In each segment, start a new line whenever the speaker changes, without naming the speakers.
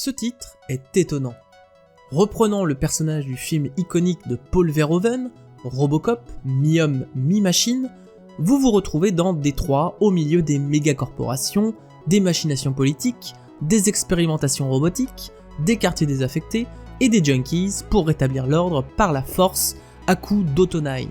Ce titre est étonnant. Reprenant le personnage du film iconique de Paul Verhoeven, Robocop, mi-homme, mi-machine, vous vous retrouvez dans Détroit au milieu des méga-corporations, des machinations politiques, des expérimentations robotiques, des quartiers désaffectés et des junkies pour rétablir l'ordre par la force à coups d'Auto-9.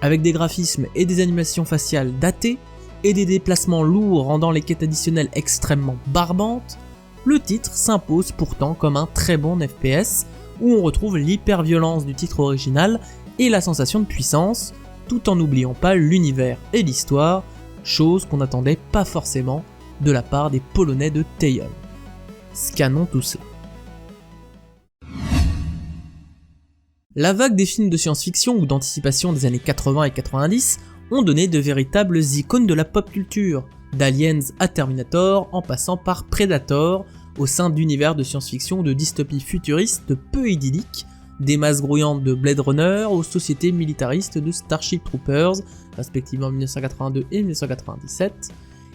Avec des graphismes et des animations faciales datées et des déplacements lourds rendant les quêtes additionnelles extrêmement barbantes, le titre s'impose pourtant comme un très bon FPS où on retrouve l'hyper-violence du titre original et la sensation de puissance, tout en n'oubliant pas l'univers et l'histoire, chose qu'on n'attendait pas forcément de la part des Polonais de Théion. Scannons tout cela. La vague des films de science-fiction ou d'anticipation des années 80 et 90 ont donné de véritables icônes de la pop culture, d'Aliens à Terminator en passant par Predator, au sein d'univers de science-fiction de dystopie futuriste peu idyllique, des masses grouillantes de Blade Runner aux sociétés militaristes de Starship Troopers, respectivement 1982 et 1997,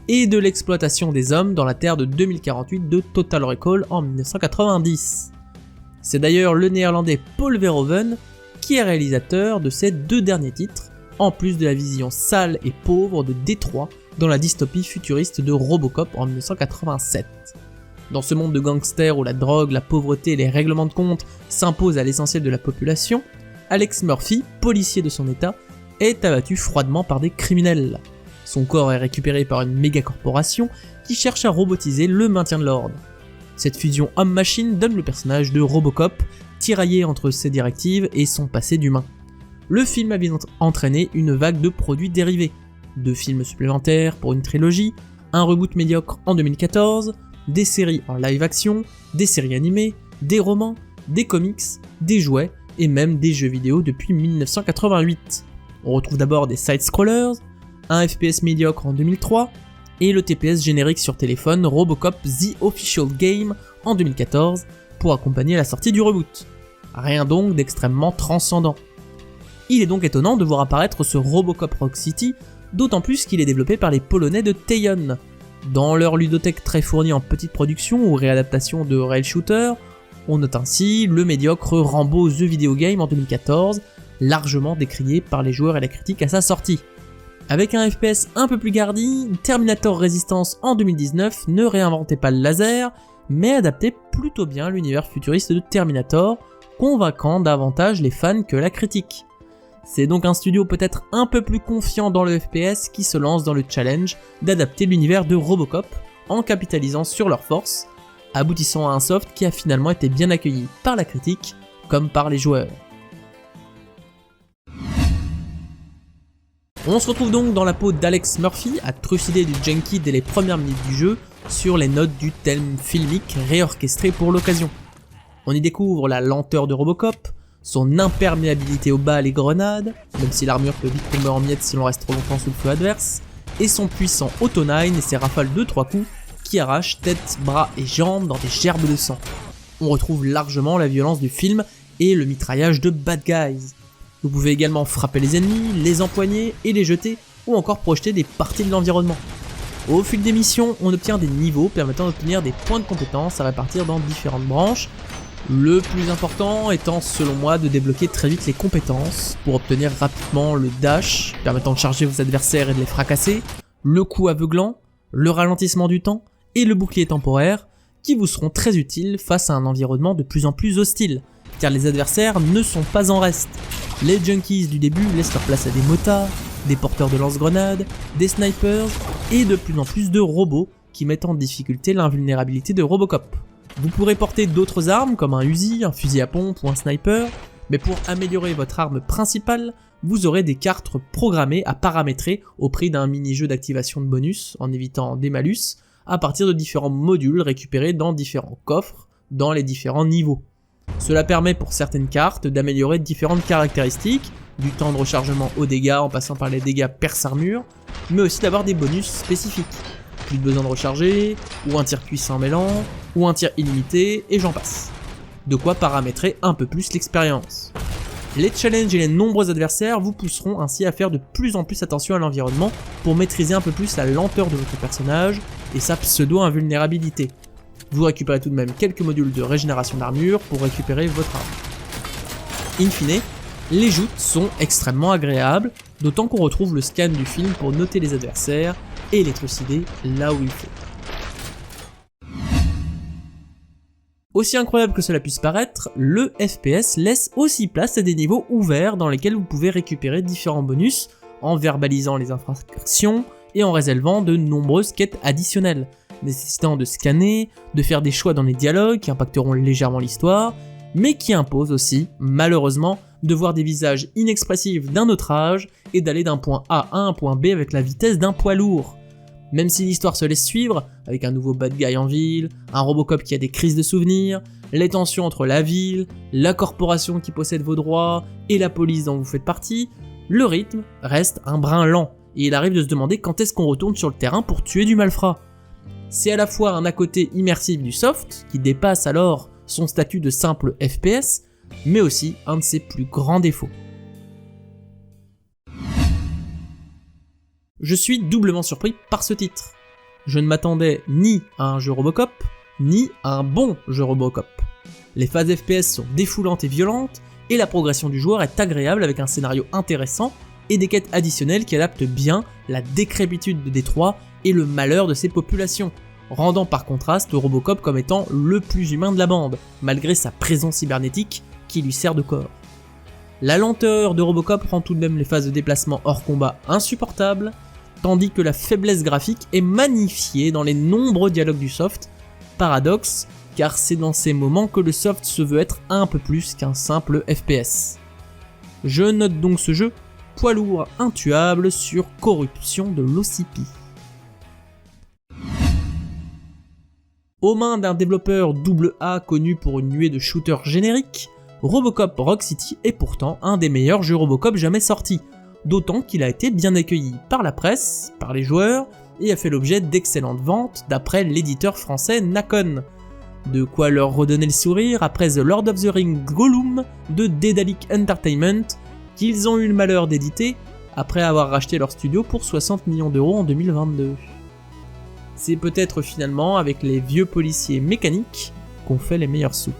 et de l'exploitation des hommes dans la Terre de 2048 de Total Recall en 1990. C'est d'ailleurs le néerlandais Paul Verhoeven qui est réalisateur de ces deux derniers titres, en plus de la vision sale et pauvre de Détroit dans la dystopie futuriste de Robocop en 1987. Dans ce monde de gangsters où la drogue, la pauvreté et les règlements de compte s'imposent à l'essentiel de la population, Alex Murphy, policier de son état, est abattu froidement par des criminels. Son corps est récupéré par une méga-corporation qui cherche à robotiser le maintien de l'ordre. Cette fusion homme-machine donne le personnage de Robocop, tiraillé entre ses directives et son passé d'humain. Le film a bien entraîné une vague de produits dérivés, 2 films supplémentaires pour une trilogie, un reboot médiocre en 2014, des séries en live-action, des séries animées, des romans, des comics, des jouets et même des jeux vidéo depuis 1988. On retrouve d'abord des side-scrollers, un FPS médiocre en 2003, et le TPS générique sur téléphone Robocop The Official Game en 2014 pour accompagner la sortie du reboot. Rien donc d'extrêmement transcendant. Il est donc étonnant de voir apparaître ce Robocop Rock City, d'autant plus qu'il est développé par les Polonais de Théion. Dans leur ludothèque très fournie en petite production ou réadaptation de rail shooter, on note ainsi le médiocre Rambo The Video Game en 2014, largement décrié par les joueurs et la critique à sa sortie. Avec un FPS un peu plus gardi, Terminator Resistance en 2019 ne réinventait pas le laser, mais adaptait plutôt bien l'univers futuriste de Terminator, convainquant davantage les fans que la critique. C'est donc un studio peut-être un peu plus confiant dans le FPS qui se lance dans le challenge d'adapter l'univers de Robocop en capitalisant sur leurs forces, aboutissant à un soft qui a finalement été bien accueilli par la critique comme par les joueurs. On se retrouve donc dans la peau d'Alex Murphy à trucider du junkie dès les premières minutes du jeu sur les notes du thème filmique réorchestré pour l'occasion. On y découvre la lenteur de Robocop, son imperméabilité aux balles et grenades, même si l'armure peut vite tomber en miettes si l'on reste trop longtemps sous le feu adverse, et son puissant Auto-9 et ses rafales de 3 coups qui arrachent tête, bras et jambes dans des gerbes de sang. On retrouve largement la violence du film et le mitraillage de bad guys. Vous pouvez également frapper les ennemis, les empoigner et les jeter, ou encore projeter des parties de l'environnement. Au fil des missions, on obtient des niveaux permettant d'obtenir des points de compétences à répartir dans différentes branches, le plus important étant selon moi de débloquer très vite les compétences pour obtenir rapidement le dash, permettant de charger vos adversaires et de les fracasser, le coup aveuglant, le ralentissement du temps et le bouclier temporaire, qui vous seront très utiles face à un environnement de plus en plus hostile, car les adversaires ne sont pas en reste. Les junkies du début laissent leur place à des motards, des porteurs de lance-grenades, des snipers et de plus en plus de robots qui mettent en difficulté l'invulnérabilité de Robocop. Vous pourrez porter d'autres armes comme un Uzi, un fusil à pompe ou un sniper, mais pour améliorer votre arme principale, vous aurez des cartes programmées à paramétrer au prix d'un mini-jeu d'activation de bonus en évitant des malus à partir de différents modules récupérés dans différents coffres dans les différents niveaux. Cela permet pour certaines cartes d'améliorer différentes caractéristiques, du temps de rechargement aux dégâts en passant par les dégâts perce-armure, mais aussi d'avoir des bonus spécifiques. Plus de besoin de recharger, ou un tir puissant mêlant, ou un tir illimité, et j'en passe. De quoi paramétrer un peu plus l'expérience. Les challenges et les nombreux adversaires vous pousseront ainsi à faire de plus en plus attention à l'environnement pour maîtriser un peu plus la lenteur de votre personnage et sa pseudo-invulnérabilité. vous récupérez tout de même quelques modules de régénération d'armure pour récupérer votre arme. In fine, les joutes sont extrêmement agréables, d'autant qu'on retrouve le scan du film pour noter les adversaires et les trucider là où il faut. Aussi incroyable que cela puisse paraître, le FPS laisse aussi place à des niveaux ouverts dans lesquels vous pouvez récupérer différents bonus en verbalisant les infractions et en résolvant de nombreuses quêtes additionnelles, nécessitant de scanner, de faire des choix dans les dialogues qui impacteront légèrement l'histoire, mais qui imposent aussi, malheureusement, de voir des visages inexpressifs d'un autre âge et d'aller d'un point A à un point B avec la vitesse d'un poids lourd. Même si l'histoire se laisse suivre, avec un nouveau bad guy en ville, un Robocop qui a des crises de souvenirs, les tensions entre la ville, la corporation qui possède vos droits et la police dont vous faites partie, le rythme reste un brin lent, et il arrive de se demander quand est-ce qu'on retourne sur le terrain pour tuer du malfrat. C'est à la fois un à côté immersif du soft, qui dépasse alors son statut de simple FPS, mais aussi un de ses plus grands défauts. Je suis doublement surpris par ce titre. Je ne m'attendais ni à un jeu Robocop, ni à un bon jeu Robocop. Les phases FPS sont défoulantes et violentes, et la progression du joueur est agréable avec un scénario intéressant et des quêtes additionnelles qui adaptent bien la décrépitude de Détroit et le malheur de ses populations, rendant par contraste Robocop comme étant le plus humain de la bande, malgré sa présence cybernétique qui lui sert de corps. La lenteur de Robocop rend tout de même les phases de déplacement hors combat insupportables, tandis que la faiblesse graphique est magnifiée dans les nombreux dialogues du soft, paradoxe, car c'est dans ces moments que le soft se veut être un peu plus qu'un simple FPS. Je note donc ce jeu poids lourd intuable sur corruption de l'OCP. Aux mains d'un développeur AA connu pour une nuée de shooters génériques, Robocop Rock City est pourtant un des meilleurs jeux Robocop jamais sortis, d'autant qu'il a été bien accueilli par la presse, par les joueurs, et a fait l'objet d'excellentes ventes d'après l'éditeur français Nacon. De quoi leur redonner le sourire après The Lord of the Rings Gollum de Daedalic Entertainment, qu'ils ont eu le malheur d'éditer après avoir racheté leur studio pour 60 millions d'euros en 2022. C'est peut-être finalement avec les vieux policiers mécaniques qu'on fait les meilleurs sous.